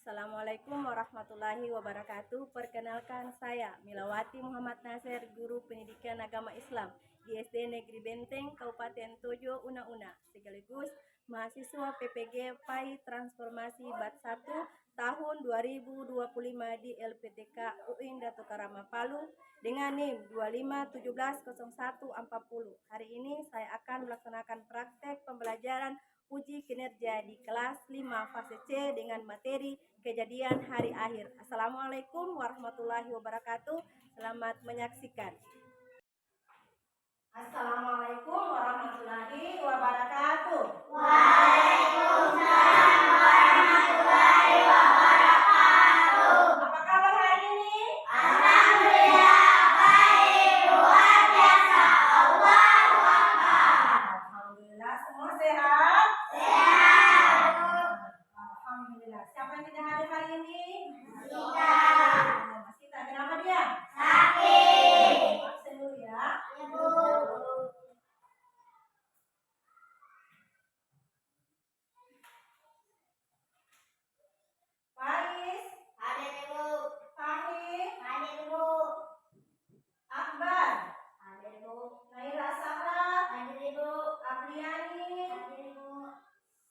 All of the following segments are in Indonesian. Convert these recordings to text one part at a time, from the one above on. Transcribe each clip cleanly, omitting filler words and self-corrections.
Assalamualaikum warahmatullahi wabarakatuh. Perkenalkan saya Milawati Muhammad Nasir, Guru Pendidikan Agama Islam di SD Negeri Benteng, Kabupaten Tojo, Una-Una, sekaligus mahasiswa PPG PAI Transformasi Bat 1 tahun 2025 di LPTK UIN Dato Karama Palu dengan NIM 25170140. Hari ini saya akan melaksanakan praktek pembelajaran uji kinerja di kelas 5 fase C dengan materi kejadian hari akhir. Assalamualaikum warahmatullahi wabarakatuh. Selamat menyaksikan. Assalamualaikum warahmatullahi wabarakatuh. Waalaikumsalam warahmatullahi wabarakatuh. Apa kabar hari ini? Alhamdulillah baik, luar biasa. Allahu Akbar. Alhamdulillah, semua sehat? Sehat. Alhamdulillah. Siapa yang tidak hadir hari ini? Kita. Masita, kenapa dia? Sakit. Absen dulu ya. Ibu. Faiz, Hadir Ibu. Fahim, Hadir Ibu. Akbar, Hadir Ibu. Naira Sahra, Hadir Ibu. Apriani, Hadir Ibu.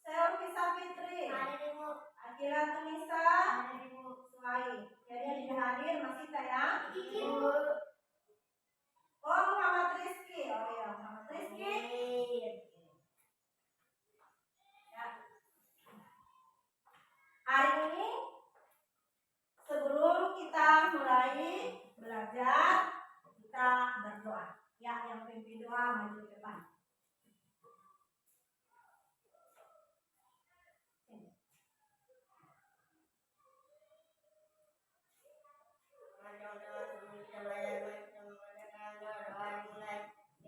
Selvi Safitri, Hadir Ibu. Akila Tunisa, Hadir Ibu. Suai. Jadi yang tidak hadir Masita ya. Ibu. Oh, Muhammad Rizki. Oh ya, Muhammad Rizki. Ya. Hari ini sebelum kita mulai belajar, kita berdoa. Ya, yang pimpin doa maju ke depan.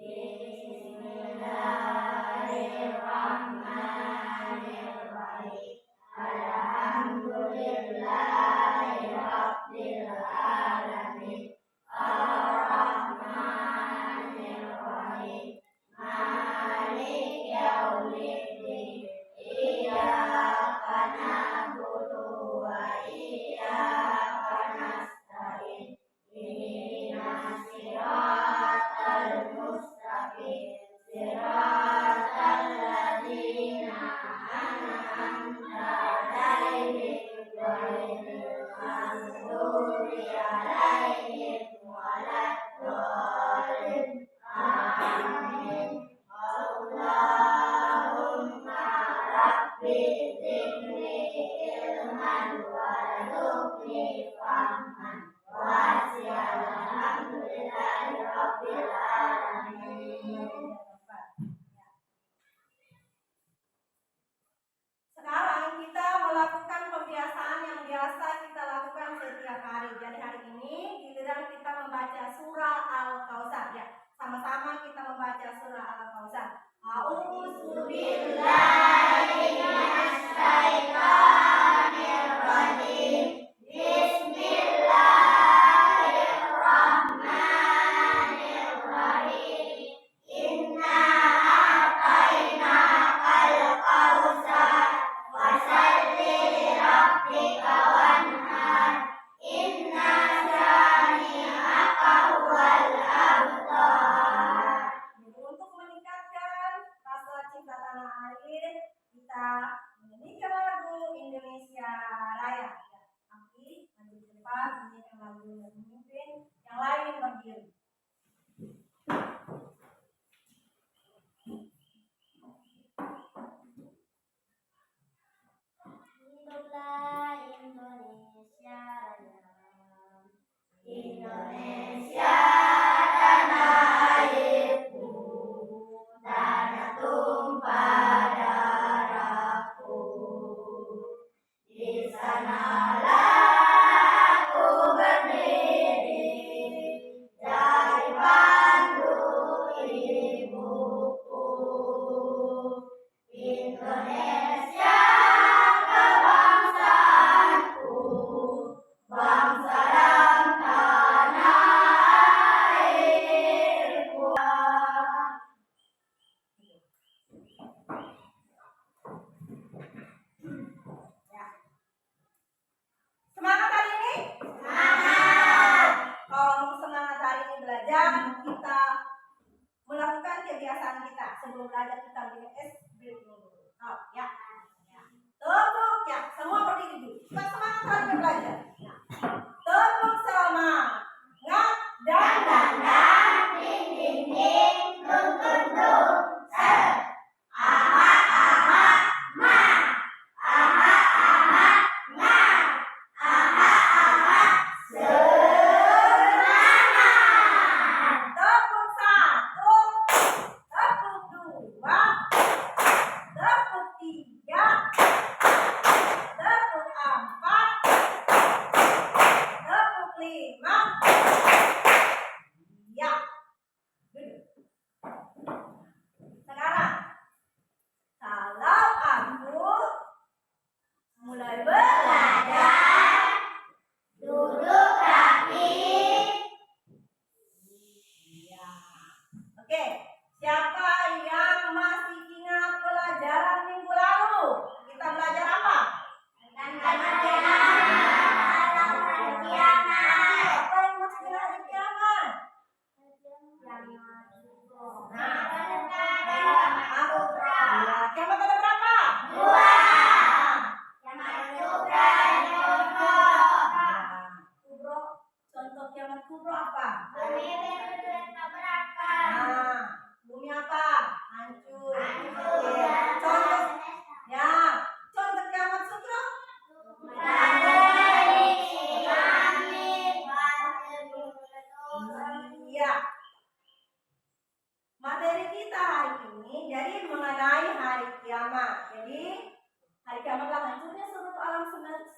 Bismillahirrahmanirrahim. Alhamdulillahirabbil alamin. Arrahmanirrahim. Maliki yaumiddin. Iyyaka na'budu wa iyyaka nasta'in. Ihdinas siratal mustaqim. Siratal ladzina an'amta 'alaihim ghairil maghdubi 'alaihim waladdallin. Amin. Allahumma rabbi zidni ilman warzuqni fahman wasi'an. Alhamdulillahirabbil alamin. Sekarang kita melakukan pembiasaan yang biasa kita lakukan setiap hari. Jadi hari ini giliran kita membaca surah Al-Kautsar ya. Sama-sama kita membaca surah Al-Kautsar. A'udzubillahi minasyaitonirrajim. Bismillahirrahmanirrahim. Inna a'tainakal kautsar fasholli lirabbika wanhar. Inna syani'aka huwal abtar. Untuk meningkatkan rasa cinta tanah air, kita menyanyikan lagu Indonesia Raya. Ya, Aki, maju ke depan, menyanyikan lagu yang memimpin, yang lain berdiri. Hiduplah Indonesia Raya. Indonesia tanah airku, tanah tumpah darahku. Di sana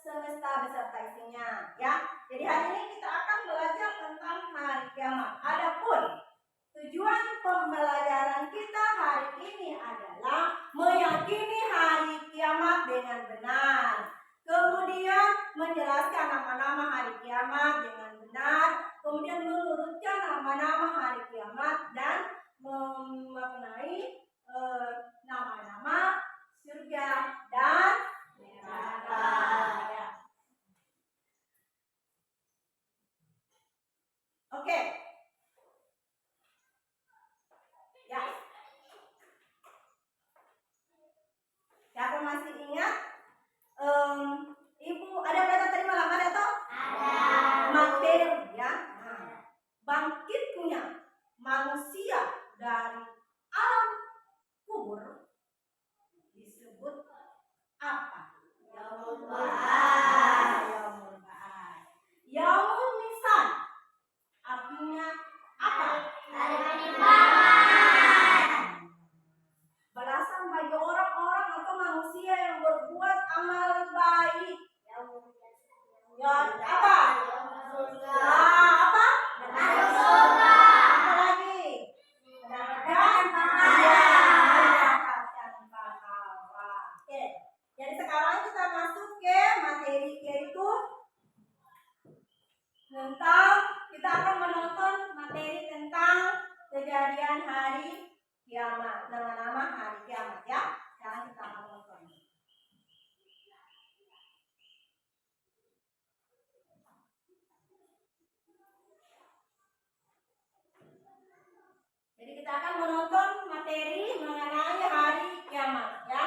semesta beserta isinya, ya. Jadi hari ini kita akan belajar tentang hari kiamat. Adapun tujuan pembelajaran kita hari ini adalah meyakini hari kiamat dengan benar. Kemudian menjelaskan nama-nama hari kiamat dengan benar. Kemudian mengurutkan nama-nama hari kiamat dan memaknai nama-nama surga dan neraka. Ya. Oke. Ya. Siapa masih ingat? Ibu ada pelajaran tadi malam ada toh? Ada. Materi ya. Nah, bangkitnya manusia dari alam kubur disebut apa? Yaumul ba'ats. Yaumul ba'ats. Yaumul nisan artinya apa? Hari penimbangan. Balasan bagi orang-orang atau manusia yang berbuat amal baik. Ya, apa? Nah, apa? Apa lagi? Mendapatkan mendapatkan pahala. Oke. Jadi sekarang kita masuk ke materi yaitu tentang kita akan menonton materi tentang kejadian hari kiamat, nama-nama hari kiamat ya. Sekarang kita akan nonton. Jadi kita akan menonton materi mengenai hari kiamat ya.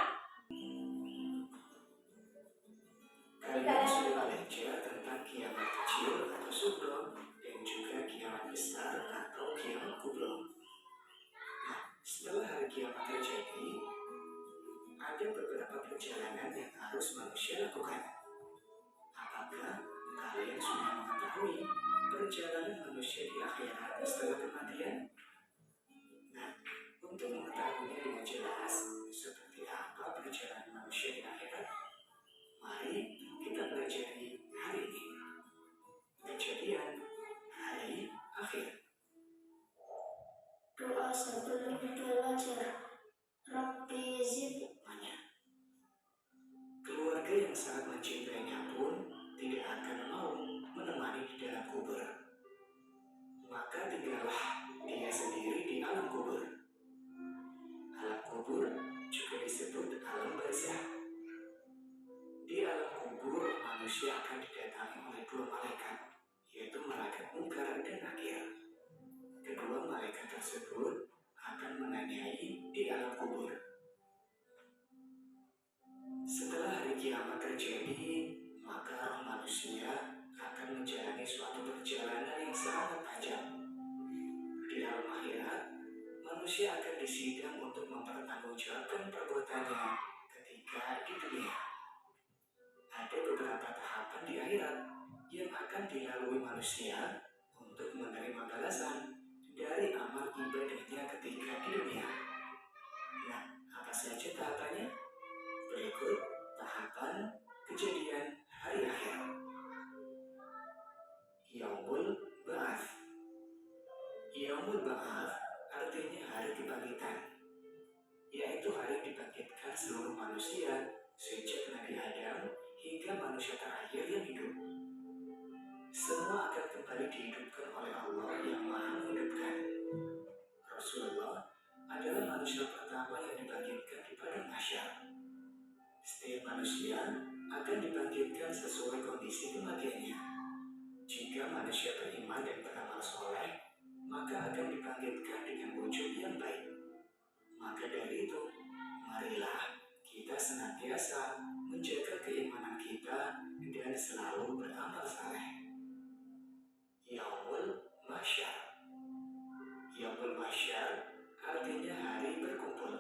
Kalian sudah belajar tentang kiamat kecil atau sugro dan juga kiamat besar atau kiamat kubro. Nah, setelah hari kiamat terjadi, ada beberapa perjalanan yang harus manusia lakukan. Apakah kalian sudah mengetahui perjalanan manusia di akhirat setelah kematian? Nah, untuk mengetahuinya dengan jelas, seperti apa perjalanan manusia di akhirat, mari kita pelajari hari ini. Kejadian hari akhir. Doa sebelum belajar. Rabbi zidni. Keluarga yang sangat mencintainya pun tidak akan mau menemani di dalam kubur. Maka tinggallah dia sendiri di alam kubur. Alam kubur juga disebut alam barzah. Di alam kubur manusia akan didatangi oleh dua malaikat, yaitu malaikat Munkar dan Nakir. Kedua malaikat tersebut akan menanyai di alam kubur. Setelah hari kiamat terjadi, maka roh manusia akan menjalani suatu perjalanan yang sangat panjang. Di alam akhirat, manusia akan disidang untuk mempertanggungjawabkan perbuatannya ketika di dunia. Ada beberapa tahapan di akhirat yang akan dilalui manusia untuk menerima balasan dari amal ibadahnya ketika di dunia. Nah, apa saja tahapannya? Berikut tahapan kejadian hari akhir. Yaumul Ba'ats. Yaumul Ba'ats artinya hari kebangkitan, yaitu hari dibangkitkan seluruh manusia sejak Nabi Adam hingga manusia terakhir yang hidup. Semua akan kembali dihidupkan oleh Allah yang Maha Menghidupkan. Rasulullah adalah manusia pertama yang dibangkitkan di padang mahsyar. Setiap manusia akan dibangkitkan sesuai kondisi kematiannya. Jika manusia beriman dan beramal soleh, maka akan dibangkitkan dengan wujud yang baik. Maka dari itu, marilah kita senantiasa menjaga keimanan kita dan selalu beramal saleh. Yaumul Mahsyar. Yaumul Mahsyar artinya hari berkumpul,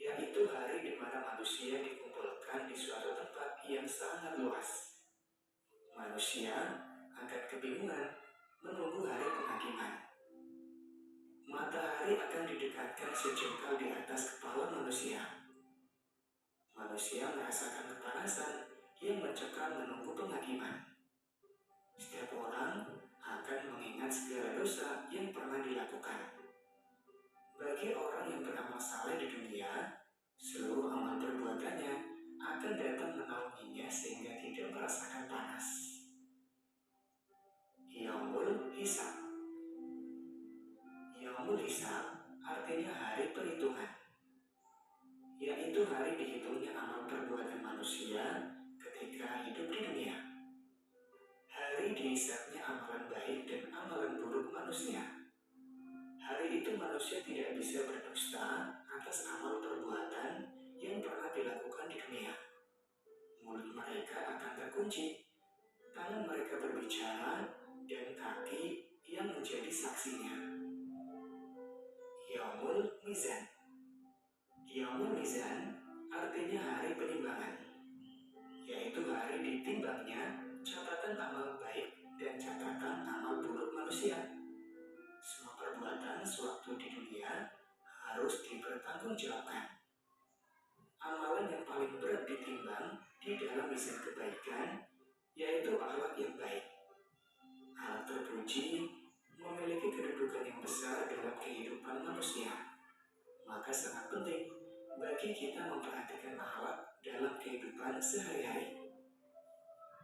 yaitu hari di mana manusia dikumpulkan di suatu tempat yang sangat luas. Manusia akan kebingungan menunggu hari penghakiman. Matahari akan didekatkan sejengkal di atas kepala manusia. Manusia merasakan kepanasan yang mencekam menunggu penghakiman. Setiap orang akan mengingat segala dosa yang pernah dilakukan. Bagi orang yang beramal saleh di dunia, seluruh amal perbuatannya akan datang menaunginya sehingga tidak merasakan panas. Yaumul Hisab. Yaumul Hisab artinya hari perhitungan, yaitu hari dihitungnya amal perbuatan manusia ketika hidup di dunia. Hari dihisabnya amalan baik dan amalan buruk manusia. Hari itu manusia tidak bisa berdusta atas amal perbuatan yang pernah dilakukan di dunia. Mulut mereka akan terkunci, tangan mereka berbicara, dan kaki yang menjadi saksinya. Yaumul Mizan. Yaumul Mizan artinya hari penimbangan, yaitu hari ditimbangnya catatan amal baik dan catatan amal buruk manusia. Semua perbuatan sewaktu di dunia harus dipertanggungjawabkan. Amalan yang paling berat ditimbang di dalam mizan kebaikan yaitu akhlak yang baik. Akhlak terpuji memiliki kedudukan yang besar dalam kehidupan manusia. Maka sangat penting bagi kita memperhatikan akhlak dalam kehidupan sehari-hari.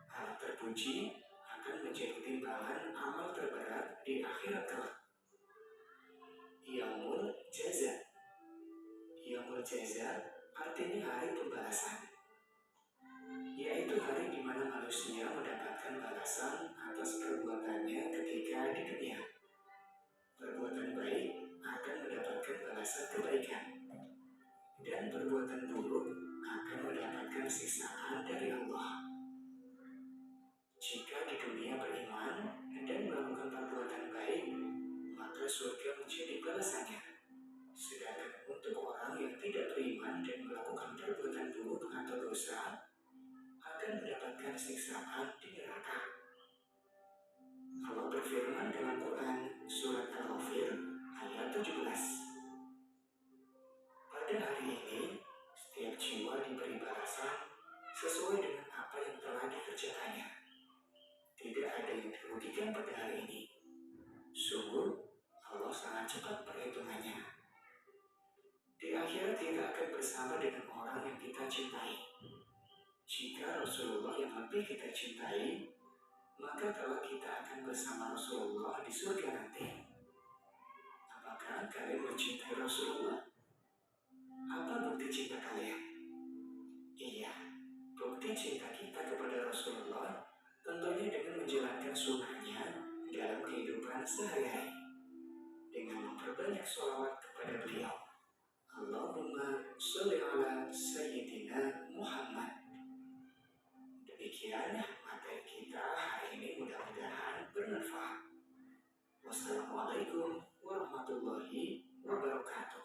Akhlak terpuji akan menjadi timbangan amal terberat di akhirat kelak. Yaumul Jaza. Yaumul Jaza artinya hari pembalasan, yaitu hari di mana manusia mendapatkan balasan atas perbuatannya ketika di dunia. Perbuatan baik akan mendapatkan balasan kebaikan, dan perbuatan buruk akan mendapatkan siksaan dari Allah. Jika di dunia beriman dan melakukan perbuatan baik, maka surga menjadi balasannya. Sedangkan untuk orang yang tidak beriman dan melakukan perbuatan buruk atau dosa, akan mendapatkan siksaan di neraka. Allah berfirman dalam Quran Surat Al-Ghafir ayat 17. Pada hari ini, setiap jiwa diberi balasan sesuai dengan apa yang telah dikerjakannya. Tidak ada yang dirugikan pada hari ini. Sungguh, Allah sangat cepat perhitungannya. Di akhirat kita akan bersama dengan orang yang kita cintai. Jika Rasulullah yang lebih kita cintai, maka kalau kita akan bersama Rasulullah di surga nanti. Apakah kalian mencintai Rasulullah? Apa bukti cinta kalian? Iya, bukti cinta kita kepada Rasulullah tentunya dengan menjalankan sunnahnya dalam kehidupan sehari-hari, dengan memperbanyak sholawat kepada beliau. Allahumma sholli ala Sayyidina Muhammad. Demikian materi kita hari ini, mudah-mudahan bermanfaat. Wassalamualaikum warahmatullahi wabarakatuh.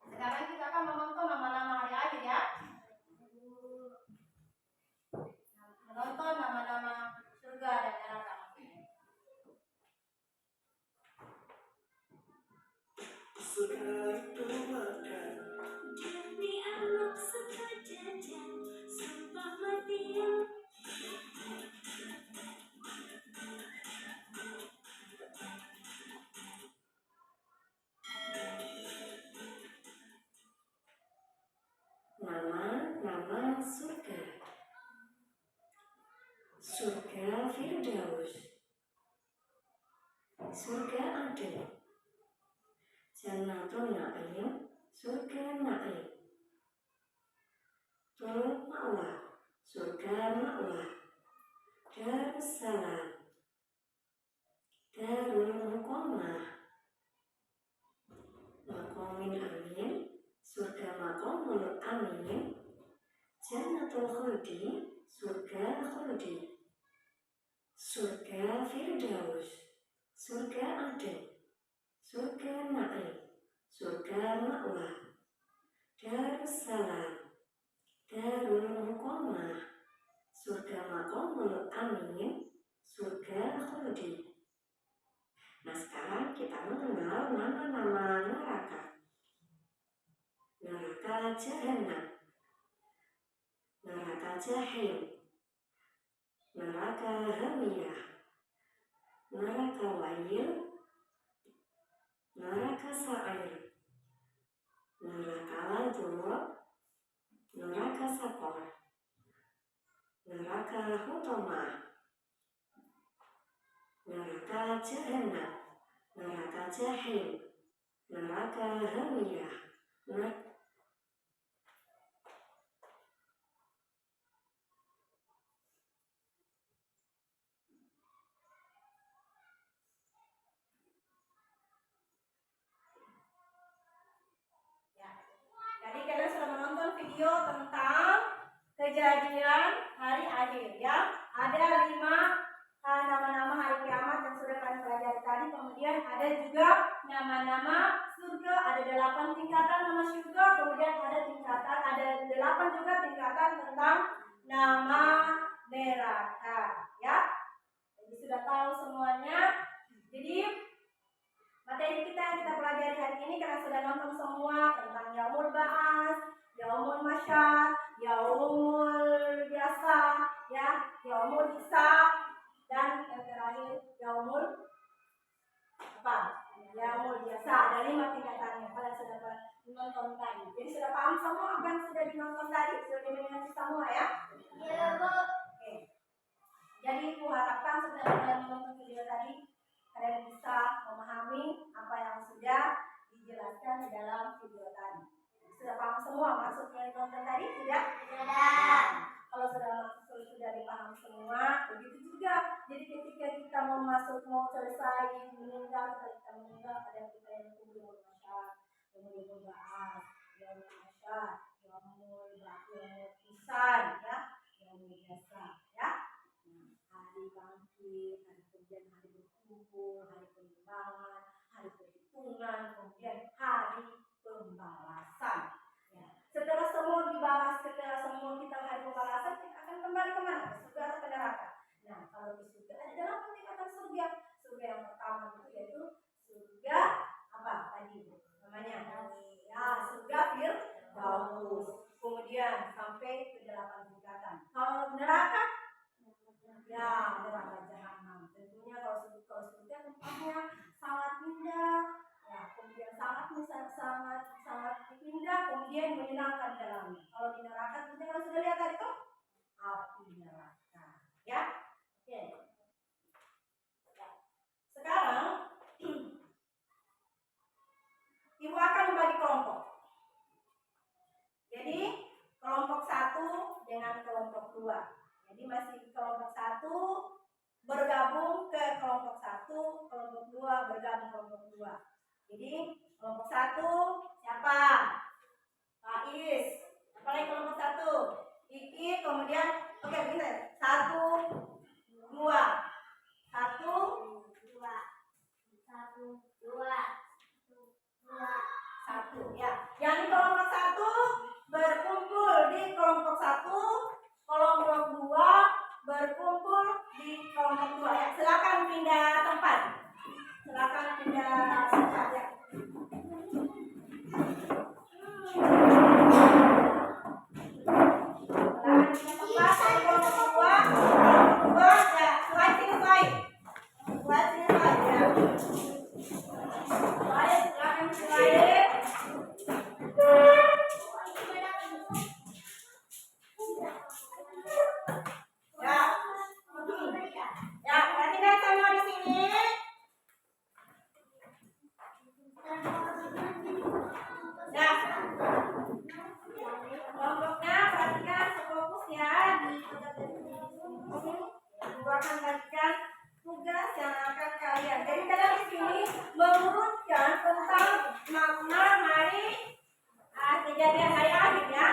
Sekarang kita akan menonton nama-nama hari akhir ya. Menonton nama-nama surga dan neraka. Segala itu makan Jadi anak sejajan sumpah mati yang nama-nama surga. Surga Firdaus, surga Adil, Jannatul Na'im, surga Na'im, Tul Ma'wa, surga Ma'wa, Darussalam, Darul Muqamah, Maqamin Amin, surga Maqamul Amin, Jannatul Khuldi, surga Khuldi, surga Firdaus, surga Adil, surga Na'im, surga Ma'wa, Darussalam, Darul Muqamah, surga Maqamul Amin, surga Khuldi. Nah sekarang kita mengenal nama-nama neraka. Neraka Jahannam, neraka Jahim, neraka hamiyah, neraka wayil, neraka sa'ir, neraka ladzur, neraka sakor, neraka hutamah, neraka jahannam, neraka jahim, neraka hamiyah, Jadi kalian sudah menonton video tentang kejadian hari akhir ya. Ada 5 nama-nama hari kiamat yang sudah kalian pelajari tadi. Kemudian ada juga nama-nama surga. Ada 8 tingkatan nama surga. Kemudian ada 8 juga tingkatan tentang nama neraka ya. Jadi sudah tahu semuanya. Jadi materi kita yang kita pelajari hari ini karena sudah nonton semua tentang yaumul ba'as, yaumul masyar, yaumul biasa, ya, yaumul hisab, dan yang terakhir yaumul apa? Yaumul biasa. Ada 5 tingkatannya. Kalian sudah menonton tadi. Jadi sudah paham semua apa yang sudah dinonton tadi? Sudah dimengerti semua ya? Iya, Bu. Oke. Jadi aku harapkan setelah kalian menonton video tadi, kalian bisa memahami apa yang sudah dijelaskan di dalam video tadi. Sudah paham semua maksud yang ditonton tadi? Sudah? Sudah. Kalau sudah dipaham semua, begitu juga. Jadi ketika kita mau selesai meninggal, kita meninggal, ada kita yang yaumul masyar, yaumul ba'as, yaumul masyar, yaumul hisab, ya, yaumul biasa, ya. Hari bangkit, hari kemudian hari berkumpul, hari penimbangan, hari perhitungan, kemudian hari pembalasan. Ya. Setelah semua dibalas, setelah semua kita hari pembalasan, kita akan kembali kemana? Ke surga atau ke neraka? Nah, kalau di surga ada 8 tingkatan surga. Surga yang pertama itu yaitu surga apa tadi namanya? Ya, surga Firdaus. Kemudian sampai ke 8 tingkatan. Kalau neraka, ya neraka jahanam. Tentunya kalau surga tempatnya sangat indah, ya, kemudian sangat indah, kemudian menyenangkan dalamnya. Kalau di neraka tentunya kalau sudah lihat tadi tuh api neraka, ya. Oke. Ya. Sekarang Ibu akan membagi kelompok. Jadi kelompok 1 dengan kelompok 2. Jadi masih kelompok 1 bergabung ke kelompok 1, kelompok 2 bergabung kelompok 2. Jadi kelompok 1 siapa? Faiz. Apalagi kelompok 1? Iki, kemudian oke, benar. 1 2 1 2 1 2 1 ya. Yang di kelompok 1 berkumpul di kelompok 1, kelompok 2 berkumpul di kelompok 2 ya. Silakan pindah tempat. Silakan pindah tempat ya. Kejadian hari akhir ya.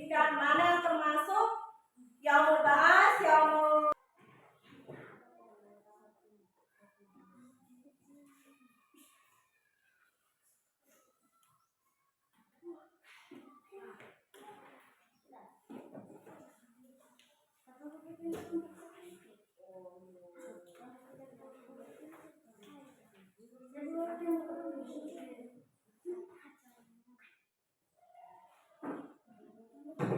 pendidikan mana yang termasuk yaumul ba'ats, yaumul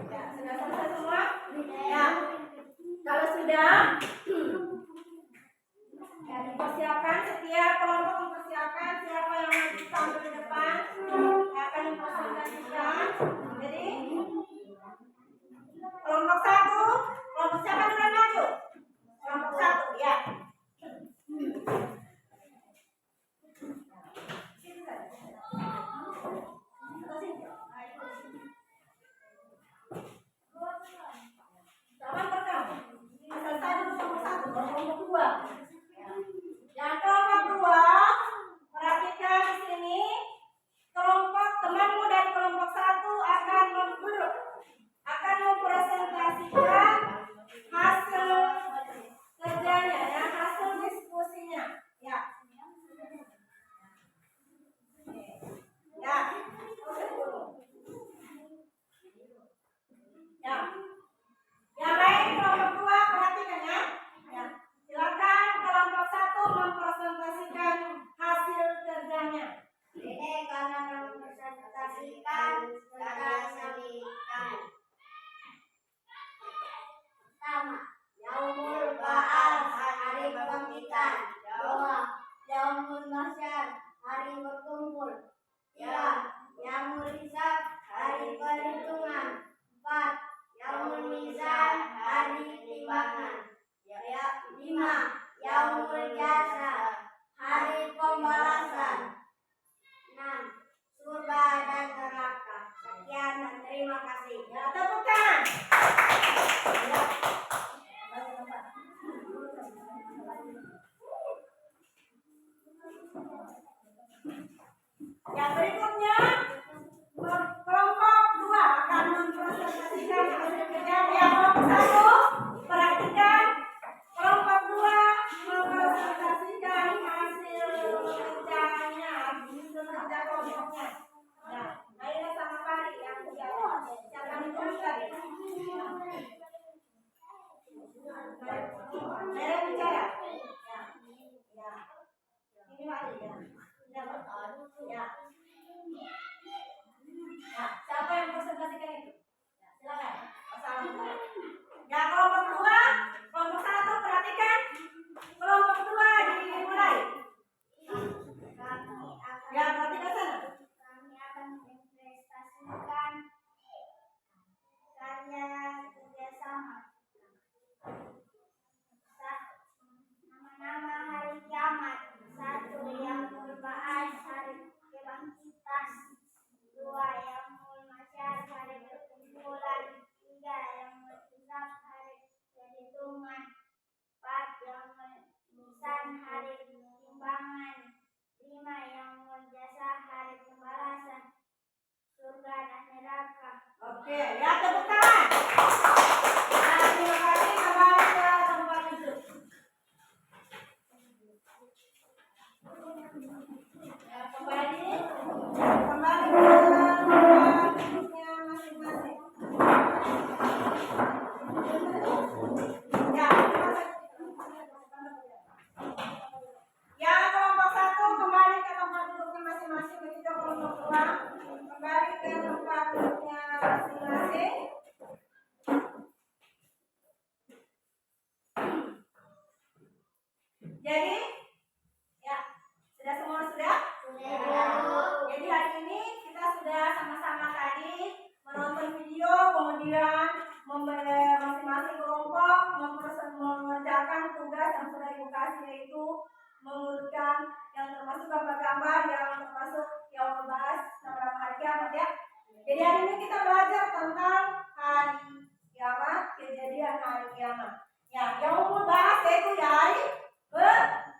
Ya, sudah selesai semua? Ya. Kalau sudah, ya dipersiapkan, setiap kelompok mempersiapkan siapa yang maju sampai ke depan akan mempresentasikan. Jadi kelompok satu, kelompok siapa duluan maju? Kelompok satu, ya. Jangan terekam. Selesai dulu kelompok satu, kelompok dua. Yang kelompok dua, perhatikan di sini. Kelompok temanmu dari kelompok satu akan mempresentasikan hasil kerjanya, ya, hasil diskusinya, ya. Ya. Ya. Yang lain kelompok dua perhatikan ya. Ya. Silakan kelompok satu mempresentasikan hasil kerjanya. Ini karena mempresentasikan cara selikan. Pertama, yaumul ba'ats, hari kebangkitan. Dua, yaumul mahsyar, hari berkumpul. Tiga, yaumul hisab, hari perhitungan. Empat, yaumul mizan, hari timbangan. Lima, yaumul jasa, hari pembalasan. 6. Surga dan neraka. Sekian dan terima kasih. Ya, tepuk tangan. Ya. Yang berikutnya, kelompok dua akan mempresentasikan hasil kerja. Yang kelompok satu, perhatikan. Kelompok dua mempresentasikan hasil kerjanya, hasil kerja kelompoknya. Nah, Naila sama Fari yang jawab. Jangan dituliskan. Naila bicara. Ya, ya. Ini Fari ya. Ya. Nah, siapa yang presentasikan itu? Ya, silakan. Assalamualaikum. Ya, kelompok dua, kelompok satu perhatikan. Kelompok dua dimulai. Ya, perhatikan sana. Kami akan mempresentasikan karya kerjasama. Nama-nama hari kiamat. 1. Yaumul ba'ats, hari kebangkitan. 2. Yaumul mahsyar, hari perkumpulan. 3. Yaumul hisab, hari perhitungan. 4. Yaumul mizan, hari timbangan. 5. Yaumul jasa, hari pembalasan. Surga dan neraka. Oke, ya tepuk tangan. Nah, terima kasih, kembali ke tempat duduk. Ya, kembali ke tempat duduknya masing-masing. Ya, yang kelompok satu kembali ke tempat duduknya masing-masing. Begitu kelompok dua kembali ke tempat duduknya masing-masing. Jadi, ya, sudah semua sudah? Jadi hari ini kita sudah sama-sama tadi menonton video, kemudian masing-masing kelompok mengerjakan tugas yang sudah Ibu kasih, yaitu mengurutkan yang termasuk gambar-gambar yang termasuk yang membahas tentang hari kiamat ya. Jadi hari ini kita belajar tentang hari kiamat, kejadian hari kiamat. Ya, yaumul ba'ats yaitu hari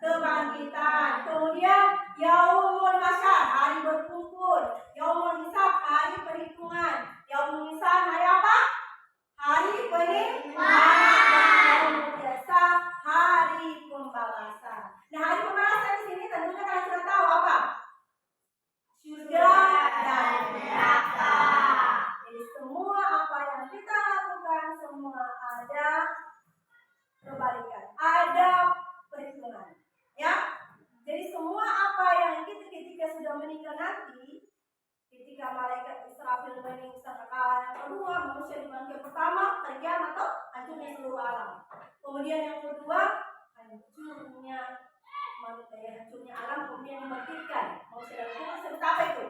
kebangkitan. Kemudian yaumul mahsyar, hari berkumpul. Yaumul hisab, hari perhitungan. Yaumul mizan, hari apa? dibanding sangkakala yang kedua, manusia dibangkit pertama, hari kiamat atau hancurnya seluruh alam. Kemudian yang kedua, hancurnya manusia, hancurnya alam, kemudian dibangkitkan. Manusia dalam kubur sebut apa itu?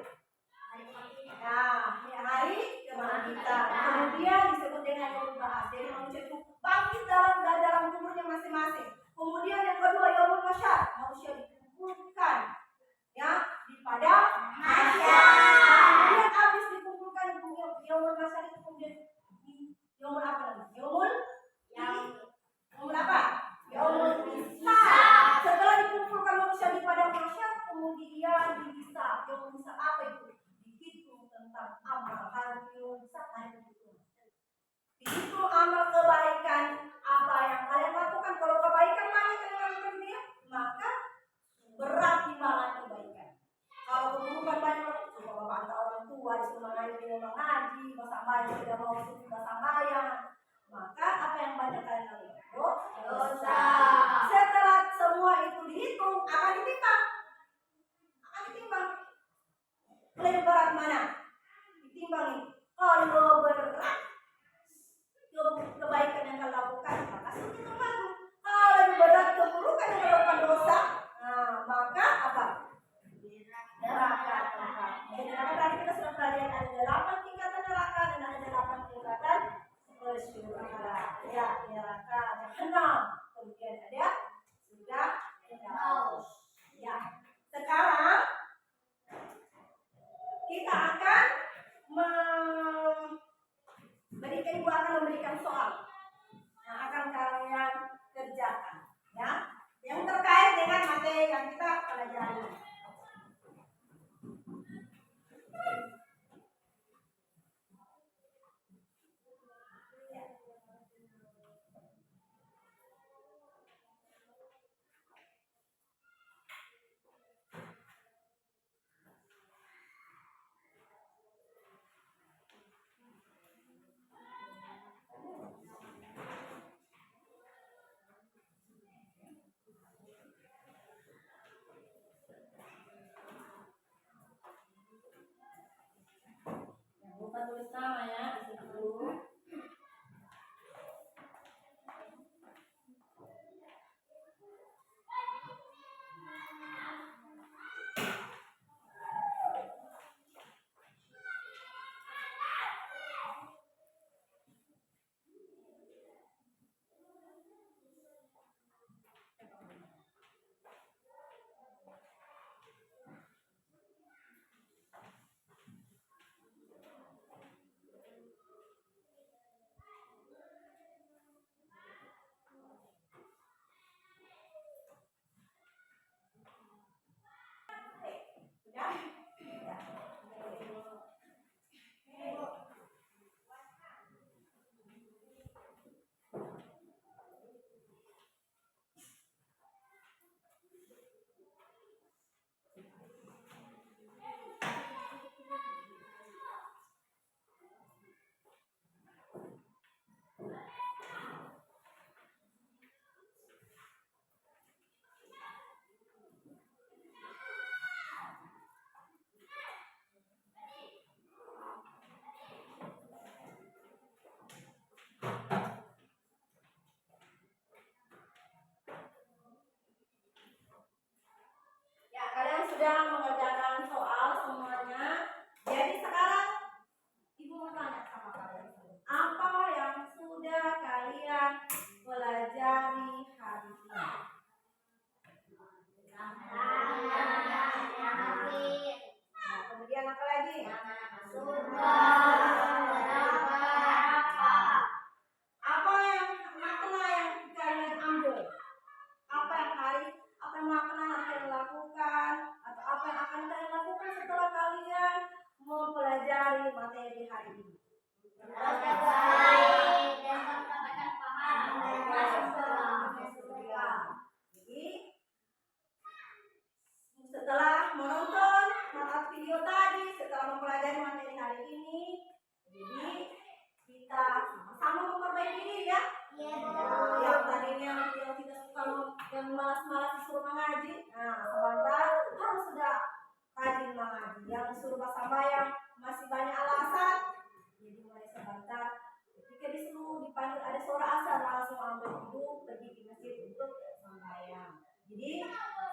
Nah, hari kebangkitan. Kemudian disebut dengan yaumul ba'ats. Jadi manusia itu bangkit dalam kuburnya masing-masing. Kemudian yang kedua yaumul masyar, manusia dikumpulkan ya di padang mahsyar. Kemudian habis dikumpulkan di yaumul masyar itu kemudian yaumul apa namanya? Yaumul apa? Yaumul hisab. Setelah dikumpulkan manusia di padang mahsyar, kemudian dihisab. Yaumul hisab apa itu? Dihitung tentang amal hari hisab hari itu. Dihitung amal kebaikan apa yang kalian lakukan. Kalau kebaikan banyak yang lakukan dia, maka berat timbangan kebaikan. Kalau keburukan banyak, coba membantah orang tua, disuruh mengaji, bersambayang tidak mau disuruh bersambayang, maka apa yang banyak kalian lakukan? Dosa. Setelah semua itu dihitung, akan ditimbang. Lebih berat mana? Ditimbang ini. Kalau berat kebaikan yang kalian lakukan, maka itu bagus. Kalau lebih berat keburukan yang kalian lakukan dosa, nah maka apa? Neraka. Jadi neraka tadi kita sudah pelajari ada 8 tingkatan neraka dan ada 8 tingkatan surga. Ya, neraka jahanam. Kemudian ada surga firdaus. Ya. Sekarang kita akan ibu akan memberikan soal yang akan kalian kerjakan, ya, yang terkait dengan materi yang kita pelajari. Jangan lupa tulis nama ya di situ. Jadi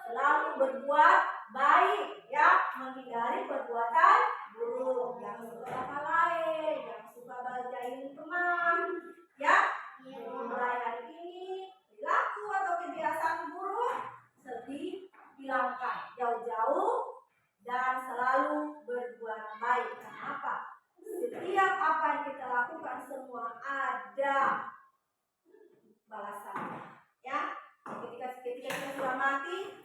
selalu berbuat baik, ya, menghindari perbuatan buruk. Jangan suka kata lain, jangan suka bajain teman, ya. Mulai hari ini perilaku atau kebiasaan buruk dihilangkan jauh-jauh dan selalu berbuat baik. Kenapa? Setiap apa yang kita lakukan semua ada balasannya, ya. Ketika kita sudah mati,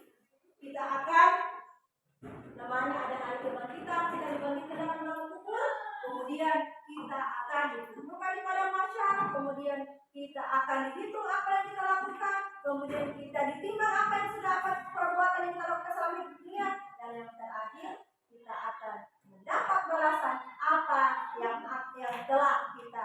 kita akan namanya ada hari kebangkitan, kita dibangkitkan dalam kubur, kemudian kita akan dikumpulkan di padang mahsyar, kemudian kita akan dihitung apa yang kita lakukan, kemudian kita ditimbang apa yang sudah perbuatan yang kita lakukan selama hidup dunia, dan yang terakhir kita akan mendapat balasan apa yang telah kita